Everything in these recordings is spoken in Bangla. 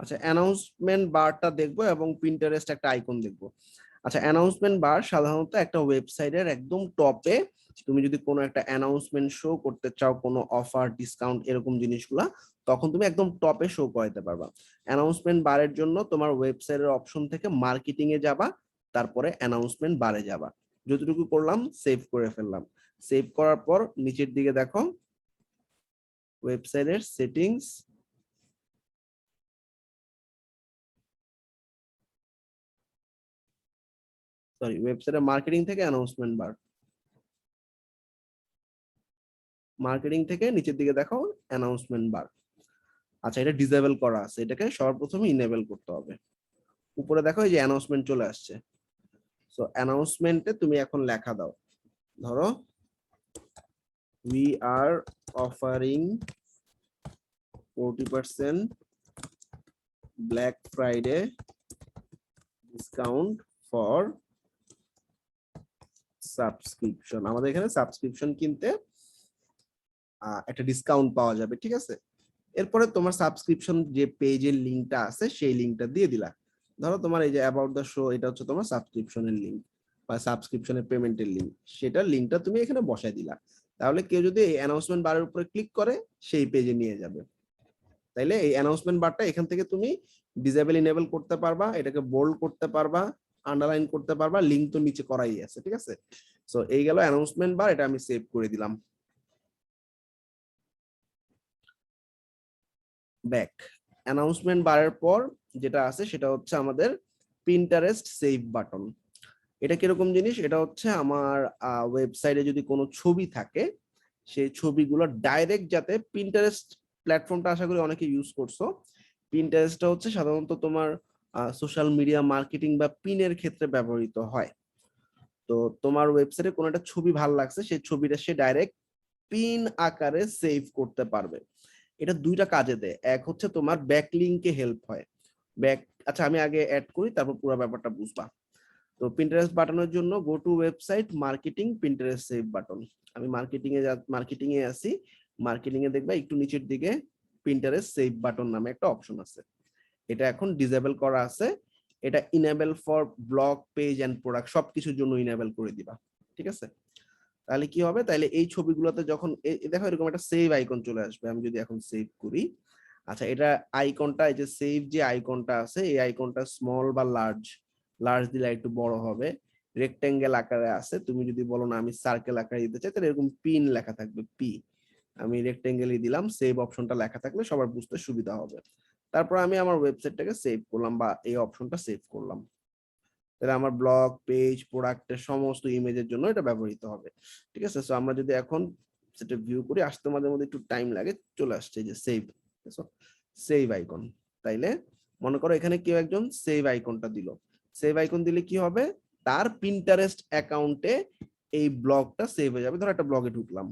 আচ্ছা, অ্যানাউন্সমেন্ট বারটা দেখবো এবং পিন্টারেস্ট একটা আইকন দেখবো। আচ্ছা, অ্যানাউন্সমেন্ট বার সাধারণত একটা ওয়েবসাইটের একদম টপে, তুমি যদি কোনো একটা অ্যানাউন্সমেন্ট শো করতে চাও, কোনো অফার ডিসকাউন্ট এরকম জিনিসগুলা, তখন তুমি একদম টপে শো করাতে পারবা। অ্যানাউন্সমেন্ট বারের জন্য তোমার ওয়েবসাইটের অপশন থেকে মার্কেটিং এ যাবা, তারপরে অ্যানাউন্সমেন্ট বারে যাবা। যতটুকু করলাম সেভ করে ফেললাম। সেভ করার পর নিচের দিকে দেখো ওয়েবসাইটের সেটিংস, সরি ওয়েবসাইটের মার্কেটিং থেকে অ্যানাউন্সমেন্ট বার, মার্কেটিং থেকে নিচের দিকে দেখো অ্যানাউন্সমেন্ট বার। আচ্ছা, এটা ডিসেবল করা আছে, এটাকে সর্বপ্রথমে ইনেবল করতে হবে। উপরে দেখো এই যে অ্যানাউন্সমেন্ট চলে আসছে। সো অ্যানাউন্সমেন্টে তুমি এখন লেখা দাও, ধরো we are offering 40% black Friday discount for subscription. আমাদের এখানে সাবস্ক্রিপশন কিনতে একটা ডিসকাউন্ট পাওয়া যাবে, ঠিক আছে। এরপরে তোমার সাবস্ক্রিপশন যে পেজের লিংকটা আছে সেই লিংকটা দিয়ে দিলা। ধরো তোমার এই যে অ্যাবাউট দ্য শো, এটা হচ্ছে তোমার সাবস্ক্রিপশনের লিংক বা সাবস্ক্রিপশনের পেমেন্টের লিংক, সেটার লিংকটা তুমি এখানে বসায় দিলা। তাহলে কেউ যদি এই অ্যানাউন্সমেন্ট বারের উপরে ক্লিক করে সেই পেজে নিয়ে যাবে। তাইলে এই অ্যানাউন্সমেন্ট বারটা এখান থেকে তুমি ডিসেবল ইনেবল করতে পারবা, এটাকে বোল্ড করতে পারবা, আন্ডারলাইন করতে পারবা, লিংক তো নিচে করাই আছে, ঠিক আছে। সো এই গেল অ্যানাউন্সমেন্ট বার, এটা আমি সেভ করে দিলাম। ব্যাক অ্যানাউন্সমেন্ট বারের পর যেটা আছে সেটা হচ্ছে আমাদের পিন্টারেস্ট সেভ বাটন। এটা কিরকম জিনিস? এটা হচ্ছে আমার ওয়েবসাইটে যদি কোনো ছবি থাকে, সেই ছবিগুলো ডাইরেক্ট যাতে পিন্টারেস্ট প্ল্যাটফর্মটা আশা করি অনেকে ইউজ করছো। পিন্টারেস্টটা হচ্ছে সাধারণত তোমার সোশ্যাল মিডিয়া মার্কেটিং বা পিনের ক্ষেত্রে ব্যবহৃত হয়। তো তোমার ওয়েবসাইটে কোনো একটা ছবি ভালো লাগছে, সেই ছবিটা সে ডাইরেক্ট পিন আকারে সেভ করতে পারবে। এটা দুইটা কাজে দেয়, এক হচ্ছে তোমার ব্যাকলিংকে হেল্প হয়। ব্যাক আচ্ছা, আমি আগে অ্যাড করি, তারপর পুরো ব্যাপারটা বুঝবা। তো পিন্টারেস্ট বাটনের জন্য go to website marketing Pinterest save button. আমি মার্কেটিং এ আছি। মার্কেটিং এ দেখবা একটু নিচের দিকে পিন্টারেস্ট সেভ বাটন নামে একটা অপশন আছে, এটা এখন ডিসেবল করা আছে। এটা enable for blog page and product সবকিছুর জন্য ইনেবল করে দিবা, ঠিক আছে। তাহলে কি হবে, তাহলে এই ছবিগুলোতে যখন দেখো এরকম একটা সেভ আইকন চলে আসবে। আমি যদি এখন সেভ করি, আচ্ছা এটা আইকনটা, এই যে সেভ যে আইকনটা আছে, এই আইকনটা স্মল বা লার্জ, লার্জ দিলে একটু বড় হবে। রেক্টেঙ্গেল আকারে আছে, তুমি যদি বলো না আমি সার্কেল আকারে দিতে চাই, তাহলে এরকম পিন লেখা থাকবে পি। আমি রেক্টেঙ্গেলই দিলাম, সেভ অপশনটা লেখা থাকলে সবার বুঝতে সুবিধা হবে। তারপর আমি আমার ওয়েবসাইটটাকে সেভ করলাম বা এই অপশনটা সেভ করলাম, তাহলে আমার ব্লগ পেজ প্রোডাক্টের সমস্ত ইমেজের জন্য এটা ব্যবহৃত হবে, ঠিক আছে। সো আমরা যদি এখন সেটা ভিউ করি, আসতে মাঝে মধ্যে একটু টাইম লাগে, চলে আসছে যে সেভ, সেভ আইকন। তাইলে মনে করো এখানে কেউ একজন সেভ আইকনটা দিল, সেভ আইকন দিলে কি হবে, তার পিন্টারেস্ট অ্যাকাউন্টে এই ব্লগটা সেভ হয়ে যাবে। ধরো একটা ব্লগে ঢুকলাম,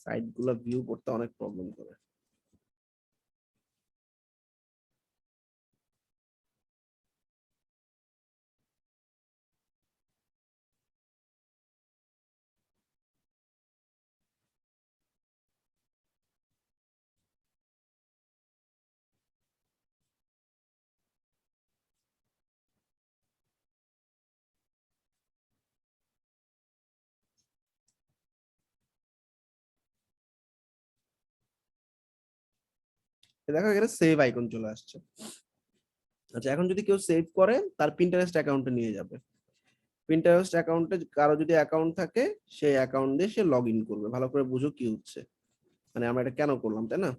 সাইট গুলো ভিউ করতে অনেক প্রবলেম করে। দেখো এখানে সেভ আইকন চলে আসছে। আচ্ছা, এখন যদি কেউ সেভ করে তার পিন্টারেস্ট অ্যাকাউন্টে নিয়ে যাবে। পিন্টারেস্ট অ্যাকাউন্টে কারো যদি অ্যাকাউন্ট থাকে, সেই অ্যাকাউন্ট দিয়ে সে লগ ইন করবে। ভালো করে বুঝো কি হচ্ছে, মানে আমরা এটা কেন করলাম, তাই না।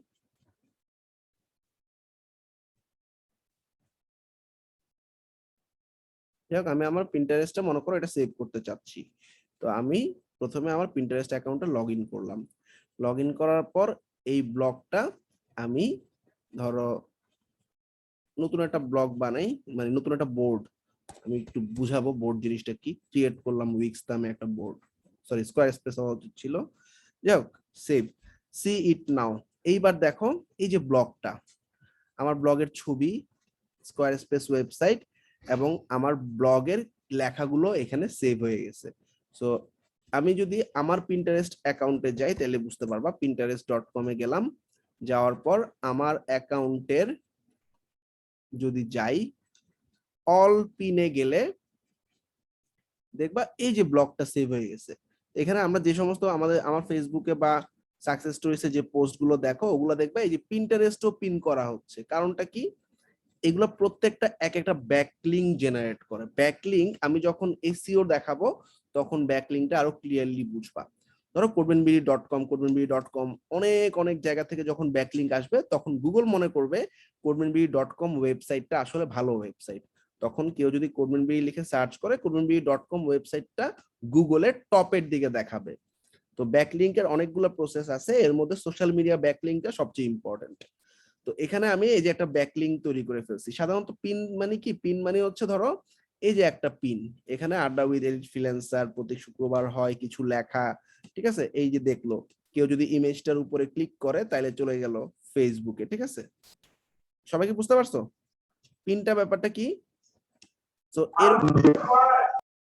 যাই হোক, আমি আমার পিন্টারেস্টটা মনে করো এটা সেভ করতে চাচ্ছি। তো আমি প্রথমে আমার পিন্টারেস্ট অ্যাকাউন্টে লগ ইন করলাম। লগ ইন করার পর এই ব্লগটা আমি ধরো নতুন একটা ব্লগ বানাই, মানে নতুন একটা বোর্ড, আমি একটু বুঝাবো বোর্ড জিনিসটা কি। ক্রিয়েট করলাম উইক্স নামে একটা বোর্ড, সরি স্কোয়ার স্পেস হওয়া উচিত ছিল। যাই হোক, সেভ, সি ইট নাও। এইবার দেখো এই যে ব্লগটা, আমার ব্লগের ছবি, স্কোয়ার স্পেস ওয়েবসাইট এবং আমার ব্লগের লেখাগুলো এখানে সেভ হয়ে গেছে। সো আমি যদি আমার পিন্টারেস্ট অ্যাকাউন্টে যাই তাহলে বুঝতে পারবা, pinterest.com এ গেলাম, যাওয়ার পর আমার অ্যাকাউন্টের যদি যাই, অল পিনে গেলে দেখবা এই যে ব্লগটা সেভ হয়ে গেছে। এখানে আমরা যে সমস্ত আমার ফেসবুকে বা সাকসেস স্টোরিজে যে পোস্ট গুলো দেখো ওগুলো দেখবা এই যে পিন্টারেস্টও পিন করা হচ্ছে। কারণটা কি, এগুলো প্রত্যেকটা এক একটা ব্যাকলিঙ্ক জেনারেট করে। ব্যাকলিঙ্ক আমি যখন এসইও দেখাবো তখন ব্যাকলিঙ্কটা আরো ক্লিয়ারলি বুঝবা। ধরো codemanbiri.com অনেক অনেক জায়গা থেকে যখন ব্যাকলিঙ্ক আসবে তখন গুগল মনে করবে codemanbiri.com ওয়েবসাইটটা আসলে ভালো ওয়েবসাইট। তখন কেউ যদি codemanbiri লিখে সার্চ করে codemanbiri.com ওয়েবসাইটটা গুগলের টপের দিকে দেখাবে। তো ব্যাকলিঙ্কের অনেকগুলো প্রসেস আছে, এর মধ্যে সোশ্যাল মিডিয়া ব্যাকলিঙ্কটা সবচেয়ে ইম্পর্টেন্ট। তো এখানে আমি এই যে একটা ব্যাকলিঙ্ক তৈরি করে ফেলছি। সাধারণত পিন মানে কি, পিন মানে হচ্ছে ধরো এই যে একটা পিন, এখানে আড্ডা উইথ এলিট ফ্রিল্যান্সার প্রতি শুক্রবার হয় কিছু লেখা, ঠিক আছে, এই যে দেখলো কেউ যদি ইমেজটার উপরে ক্লিক করে তাহলে চলে গেল ফেসবুকে, ঠিক আছে। সবাই কি বুঝতে পারছো পিনটা ব্যাপারটা কি? তো এর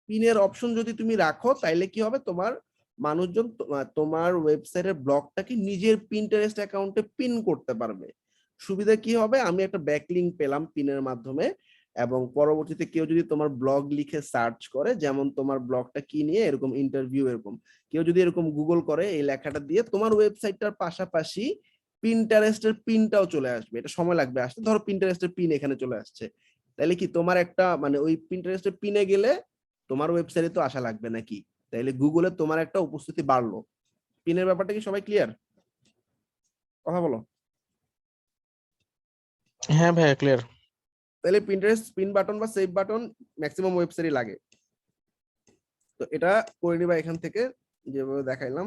পিনের অপশন যদি তুমি রাখো তাইলে কি হবে, তোমার মানুষজন তোমার ওয়েবসাইটের ব্লগটাকে নিজের পিন্টারেস্ট অ্যাকাউন্টে পিন করতে পারবে। সুবিধা কি হবে, আমি একটা ব্যাকলিঙ্ক পেলাম পিনের মাধ্যমে, এবং পরবর্তীতে কেউ যদি তোমার ব্লগ লিখে সার্চ করে, যেমন তোমার ব্লগটা কি নিয়ে, এরকম ইন্টারভিউ এরকম, কেউ যদি এরকম গুগল করে এই লেখাটা দিয়ে তোমার ওয়েবসাইটটার পাশাপাশি পিন্টারেস্টের পিনটাও চলে আসবে। এটা সময় লাগবে আসতে, ধরো পিন্টারেস্টের পিন এখানে চলে আসছে, তাহলে কি তোমার একটা মানে ওই পিন্টারেস্টের পিনে গেলে তোমার ওয়েবসাইটে তো আসা লাগবে নাকি, তাইলে গুগলে তোমার একটা উপস্থিতি বাড়লো। পিনের ব্যাপারটা কি সবাই ক্লিয়ার? কথা বলো। হ্যাঁ ভাইয়া ক্লিয়ার। তাহলে পিন্টারেস্ট পিন বাটন বা সেভ বাটন ম্যাক্সিমাম ওয়েবসাইটে লাগে। তো এটা করে নিবা এখান থেকে যেভাবে দেখাইলাম।